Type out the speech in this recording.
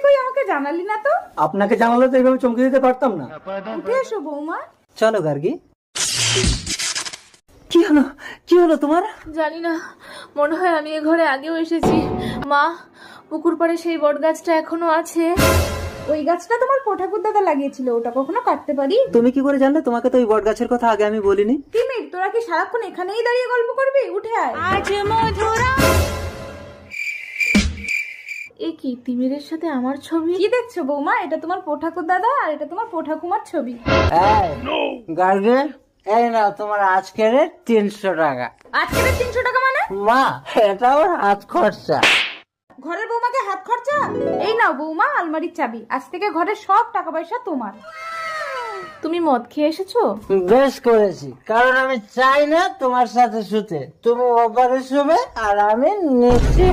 কই আমাকে জানালি না তো? আপনাকে জানালে তো এইভাবে চমকে দিতে পারতাম না। উঠে এসো বৌমা। চলো গার্গী। কি হলো তোমার? জানি না, মনে হয় আমি এ ঘরে আগেও এসেছি। মা, পুকুর পাড়ে সেই বট গাছটা এখনো আছে। ওই গাছটা তোমার ঠাকুর দাদা লাগিয়েছিল, ওটা কখনো কাটতে পারি? তুমি কি করে জানলে? তোমাকে তো ওই বট গাছের কথা আগে আমি বলিনি। তিমির, তোরা কি সারাক্ষণ এখানেই দাঁড়িয়ে গল্প করবি? উঠে আয়। আজ মধুরা। এ কি, তিমিরের সাথে আমার ছবি? কি দেখছো বৌমা? এটা তোমার ঠাকুর দাদা আর এটা তোমার ঠাকুমার ছবি। গার্গী, এই নাও তোমার আজকের 300 টাকা। আজকের 300 টাকা মানে? মা, এটা আমার হাত খরচা। ঘরের বৌমাকে হাত খরচা? এই নাও বৌমা আলমারির চাবি, আজ থেকে ঘরের সব টাকা পয়সা তোমার। তুমি মদ খেয়ে এসেছো? বেশ করেছি, কারণ আমি চাই না তোমার সাথে শুতে। তুমি ওপারে শুবে আর আমি নিচে।